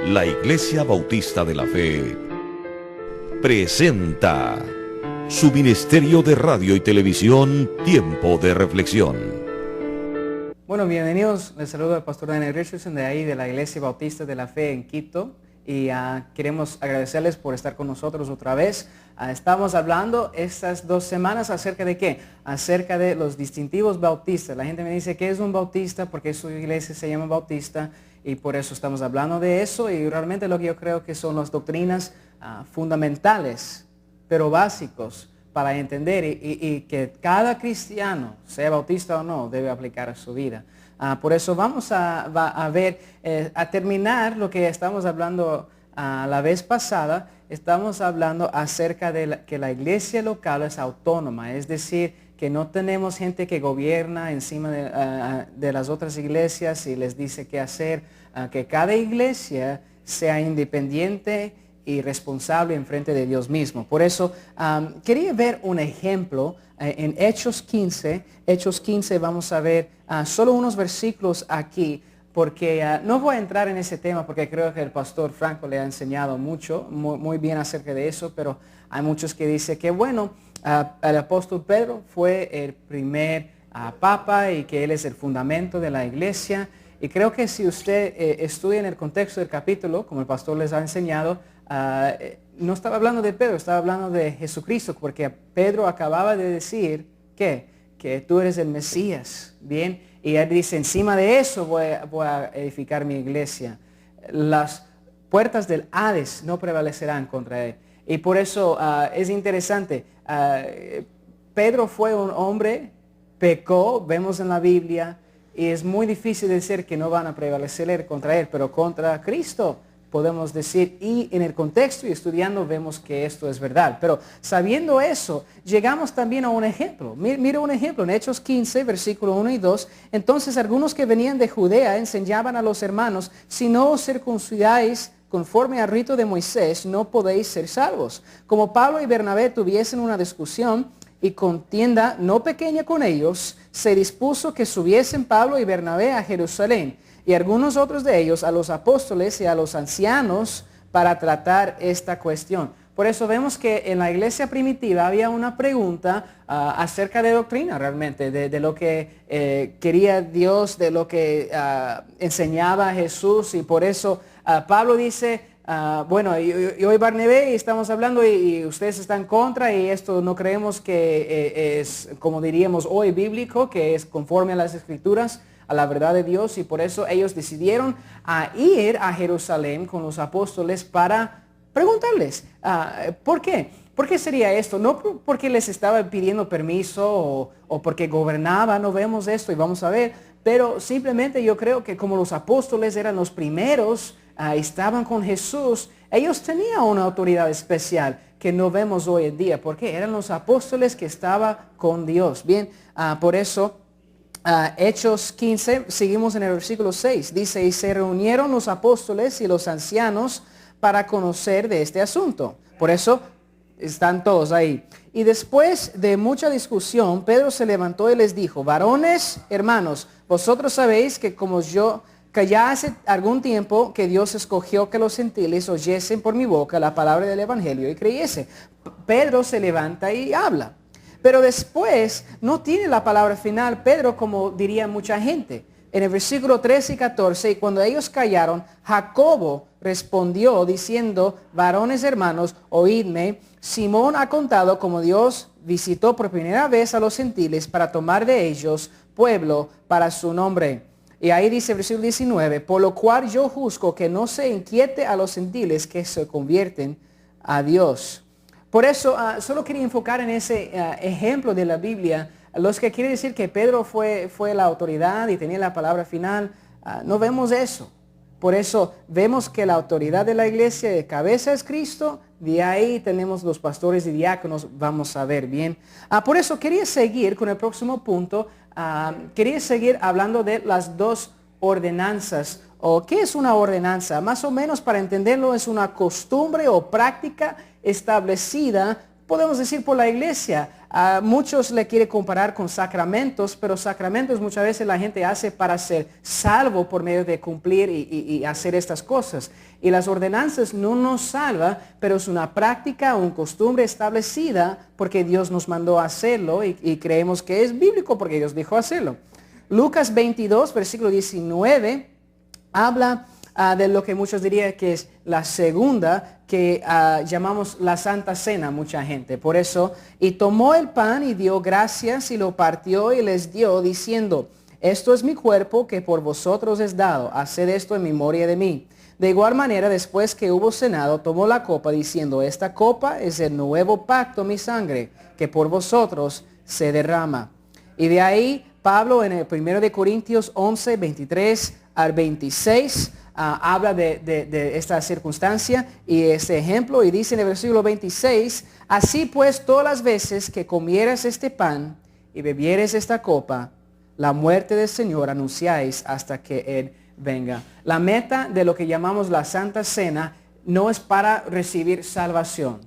La Iglesia Bautista de la Fe presenta su ministerio de radio y televisión, Tiempo de Reflexión. Bueno, bienvenidos. Les saludo al pastor Daniel Richardson de ahí de la Iglesia Bautista de la Fe en Quito. Y queremos agradecerles por estar con nosotros otra vez. Estamos hablando estas 2 semanas acerca de qué? Acerca de los distintivos bautistas. La gente me dice, ¿qué es un bautista? Porque su iglesia se llama bautista y por eso estamos hablando de eso. Y realmente lo que yo creo que son las doctrinas fundamentales, pero básicos para entender y que cada cristiano, sea bautista o no, debe aplicar a su vida. Por eso vamos a ver, a terminar lo que estamos hablando la vez pasada. Estamos hablando acerca de que la iglesia local es autónoma, es decir, que no tenemos gente que gobierna encima de las otras iglesias y les dice qué hacer, que cada iglesia sea independiente y responsable en frente de Dios mismo. Por eso quería ver un ejemplo en Hechos 15. Hechos 15 vamos a ver solo unos versículos aquí, porque no voy a entrar en ese tema porque creo que el pastor Franco le ha enseñado mucho, muy bien acerca de eso, pero hay muchos que dicen que bueno, el apóstol Pedro fue el primer papa y que él es el fundamento de la iglesia. Y creo que si usted estudia en el contexto del capítulo, como el pastor les ha enseñado, no estaba hablando de Pedro, estaba hablando de Jesucristo, porque Pedro acababa de decir que tú eres el Mesías, ¿bien? Y él dice, encima de eso voy a edificar mi iglesia. Las puertas del Hades no prevalecerán contra él. Y por eso es interesante, Pedro fue un hombre, pecó, vemos en la Biblia, y es muy difícil decir que no van a prevalecer contra él, pero contra Cristo podemos decir, y en el contexto y estudiando vemos que esto es verdad. Pero sabiendo eso, llegamos también a un ejemplo. Mira un ejemplo en Hechos 15, versículo 1 y 2. Entonces algunos que venían de Judea enseñaban a los hermanos, si no os circuncidáis conforme al rito de Moisés, no podéis ser salvos. Como Pablo y Bernabé tuviesen una discusión y contienda no pequeña con ellos, se dispuso que subiesen Pablo y Bernabé a Jerusalén, y algunos otros de ellos a los apóstoles y a los ancianos para tratar esta cuestión. Por eso vemos que en la iglesia primitiva había una pregunta acerca de doctrina realmente, de lo que quería Dios, de lo que enseñaba Jesús. Y por eso Pablo dice, bueno, yo y Bernabé estamos hablando y ustedes están contra y esto no creemos que es, como diríamos hoy, bíblico, que es conforme a las Escrituras, a la verdad de Dios, y por eso ellos decidieron ir a Jerusalén con los apóstoles para preguntarles, ¿por qué? ¿Por qué sería esto? No porque les estaba pidiendo permiso o porque gobernaba, no vemos esto y vamos a ver, pero simplemente yo creo que como los apóstoles eran los primeros, estaban con Jesús, ellos tenían una autoridad especial que no vemos hoy en día, porque eran los apóstoles que estaban con Dios. Bien, por eso Hechos 15, seguimos en el versículo 6, dice, y se reunieron los apóstoles y los ancianos para conocer de este asunto. Por eso están todos ahí. Y después de mucha discusión, Pedro se levantó y les dijo, varones, hermanos, vosotros sabéis que que ya hace algún tiempo que Dios escogió que los gentiles oyesen por mi boca la palabra del evangelio y creyese. Pedro se levanta y habla. Pero después no tiene la palabra final Pedro, como diría mucha gente. En el versículo 13 y 14, y cuando ellos callaron, Jacobo respondió diciendo, varones hermanos, oídme, Simón ha contado como Dios visitó por primera vez a los gentiles para tomar de ellos pueblo para su nombre. Y ahí dice el versículo 19, por lo cual yo juzgo que no se inquiete a los gentiles que se convierten a Dios. Por eso solo quería enfocar en ese ejemplo de la Biblia. Los que quieren decir que Pedro fue la autoridad y tenía la palabra final, no vemos eso. Por eso vemos que la autoridad de la iglesia de cabeza es Cristo. De ahí tenemos los pastores y diáconos, vamos a ver bien. Por eso quería seguir con el próximo punto. Quería seguir hablando de las 2 ordenanzas. ¿O qué es una ordenanza? Más o menos para entenderlo es una costumbre o práctica establecida podemos decir por la iglesia. Muchos le quieren comparar con sacramentos, pero sacramentos muchas veces la gente hace para ser salvo por medio de cumplir y hacer estas cosas. Y las ordenanzas no nos salvan, pero es una práctica, una costumbre establecida porque Dios nos mandó a hacerlo y creemos que es bíblico porque Dios dijo hacerlo. Lucas 22, versículo 19, habla de lo que muchos dirían que es la segunda, que llamamos la Santa Cena, mucha gente. Por eso, y tomó el pan y dio gracias y lo partió y les dio, diciendo, esto es mi cuerpo que por vosotros es dado, haced esto en memoria de mí. De igual manera, después que hubo cenado, tomó la copa, diciendo, esta copa es el nuevo pacto, mi sangre, que por vosotros se derrama. Y de ahí, Pablo en el 1 Corintios 11, 23 al 26, habla de esta circunstancia y este ejemplo, y dice en el versículo 26, así pues todas las veces que comieras este pan y bebieres esta copa, la muerte del Señor anunciáis hasta que Él venga. La meta de lo que llamamos la Santa Cena no es para recibir salvación,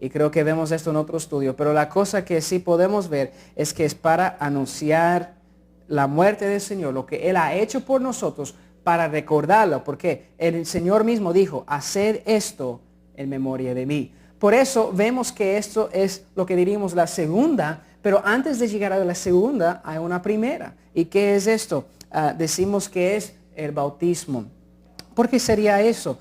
y creo que vemos esto en otro estudio, pero la cosa que sí podemos ver es que es para anunciar la muerte del Señor, lo que Él ha hecho por nosotros, para recordarlo, porque el Señor mismo dijo, haced esto en memoria de mí. Por eso vemos que esto es lo que diríamos la segunda, pero antes de llegar a la segunda hay una primera. ¿Y qué es esto? Decimos que es el bautismo. ¿Por qué sería eso?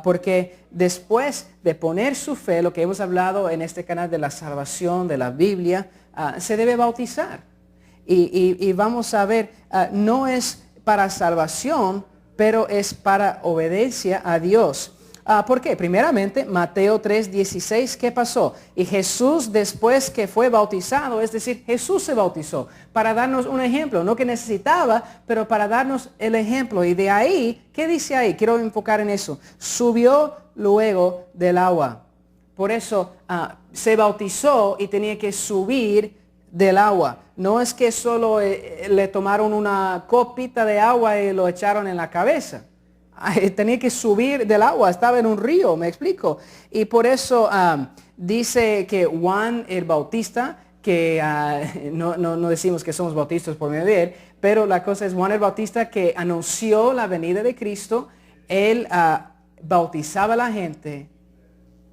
Porque después de poner su fe, lo que hemos hablado en este canal de la salvación, de la Biblia, se debe bautizar. Y vamos a ver, no es para salvación, pero es para obediencia a Dios. ¿Por qué? Primeramente, Mateo 3:16, ¿qué pasó? Y Jesús, después que fue bautizado, es decir, Jesús se bautizó para darnos un ejemplo, no que necesitaba, pero para darnos el ejemplo. Y de ahí, ¿qué dice ahí? Quiero enfocar en eso. Subió luego del agua. Por eso se bautizó y tenía que subir del agua. No es que solo le tomaron una copita de agua y lo echaron en la cabeza. Tenía que subir del agua, estaba en un río, me explico. Y por eso dice que Juan el Bautista, que no decimos que somos bautistas por medio de él, pero la cosa es Juan el Bautista que anunció la venida de Cristo. Él bautizaba a la gente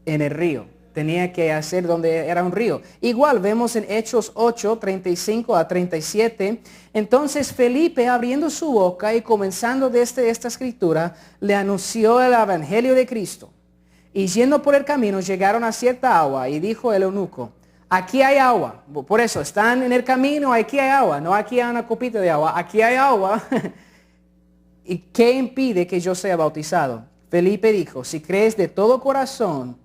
en el río. Tenía que hacer donde era un río. Igual vemos en Hechos 8, 35 a 37. Entonces Felipe, abriendo su boca y comenzando desde esta escritura, le anunció el evangelio de Cristo. Y yendo por el camino, llegaron a cierta agua, y dijo el eunuco, aquí hay agua. Por eso, están en el camino, aquí hay agua. No aquí hay una copita de agua, aquí hay agua. ¿Y qué impide que yo sea bautizado? Felipe dijo, si crees de todo corazón,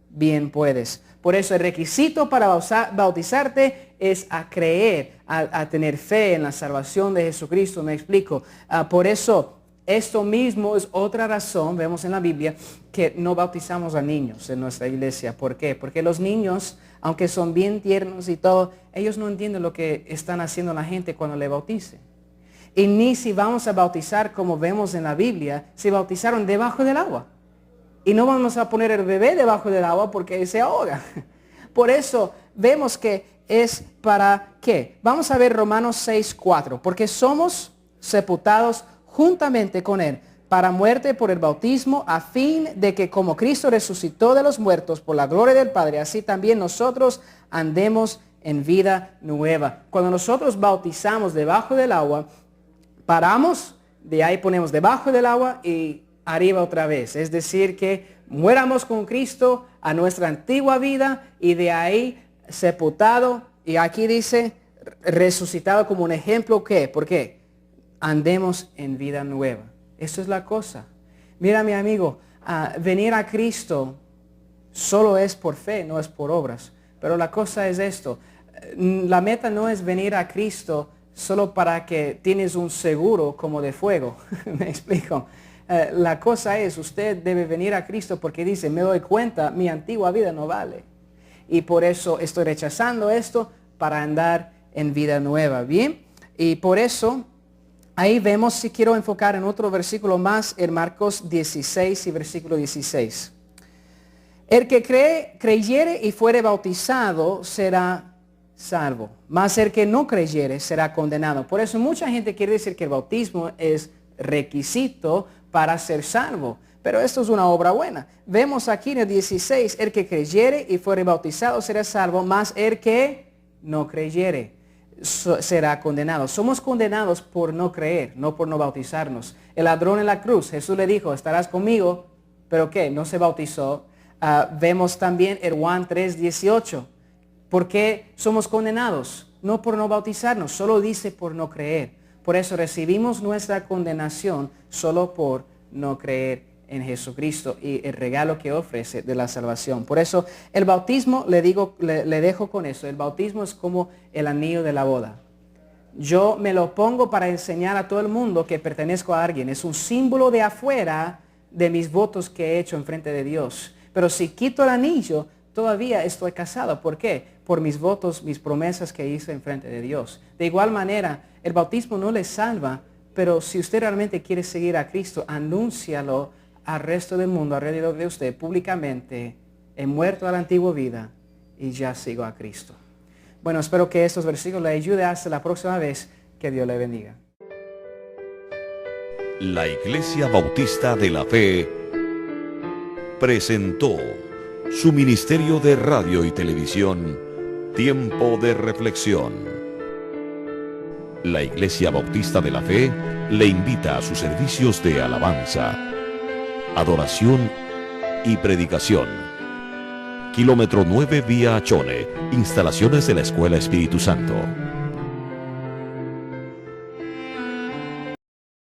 bien puedes. Por eso el requisito para bautizarte es a creer, a tener fe en la salvación de Jesucristo. Me explico. Por eso esto mismo es otra razón, vemos en la Biblia, que no bautizamos a niños en nuestra iglesia. ¿Por qué? Porque los niños, aunque son bien tiernos y todo, ellos no entienden lo que están haciendo la gente cuando le bauticen. Y ni si vamos a bautizar como vemos en la Biblia, se bautizaron debajo del agua. Y no vamos a poner el bebé debajo del agua porque se ahoga. Por eso vemos que es para ¿qué? Vamos a ver Romanos 6:4. Porque somos sepultados juntamente con Él para muerte por el bautismo, a fin de que como Cristo resucitó de los muertos por la gloria del Padre, así también nosotros andemos en vida nueva. Cuando nosotros bautizamos debajo del agua, paramos, de ahí ponemos debajo del agua y arriba otra vez. Es decir, que muéramos con Cristo a nuestra antigua vida y de ahí sepultado. Y aquí dice resucitado como un ejemplo. ¿Qué? ¿Por qué? Andemos en vida nueva. Eso es la cosa. Mira, mi amigo, venir a Cristo solo es por fe, no es por obras. Pero la cosa es esto. La meta no es venir a Cristo solo para que tienes un seguro como de fuego. ¿Me explico? La cosa es, usted debe venir a Cristo porque dice, me doy cuenta, mi antigua vida no vale. Y por eso estoy rechazando esto para andar en vida nueva. Bien, y por eso, ahí vemos, si quiero enfocar en otro versículo más, en Marcos 16 y versículo 16. El que creyere y fuere bautizado será salvo, mas el que no creyere será condenado. Por eso mucha gente quiere decir que el bautismo es requisito para ser salvo. Pero esto es una obra buena. Vemos aquí en el 16, el que creyere y fuere bautizado será salvo, mas el que no creyere será condenado. Somos condenados por no creer, no por no bautizarnos. El ladrón en la cruz, Jesús le dijo, estarás conmigo, pero ¿qué? No se bautizó. Vemos también el Juan 3:18. ¿Por qué somos condenados? No por no bautizarnos, solo dice por no creer. Por eso recibimos nuestra condenación solo por no creer en Jesucristo y el regalo que ofrece de la salvación. Por eso el bautismo, le dejo con eso, el bautismo es como el anillo de la boda. Yo me lo pongo para enseñar a todo el mundo que pertenezco a alguien. Es un símbolo de afuera de mis votos que he hecho en frente de Dios. Pero si quito el anillo, todavía estoy casado. ¿Por qué? Por mis votos, mis promesas que hice en frente de Dios. De igual manera, el bautismo no le salva, pero si usted realmente quiere seguir a Cristo, anúncialo al resto del mundo alrededor de usted públicamente. He muerto a la antigua vida y ya sigo a Cristo. Bueno, espero que estos versículos le ayuden hasta la próxima vez. Que Dios le bendiga. La Iglesia Bautista de la Fe presentó su ministerio de radio y televisión, Tiempo de Reflexión. La Iglesia Bautista de la Fe le invita a sus servicios de alabanza, adoración y predicación. Kilómetro 9 vía Achone, instalaciones de la Escuela Espíritu Santo.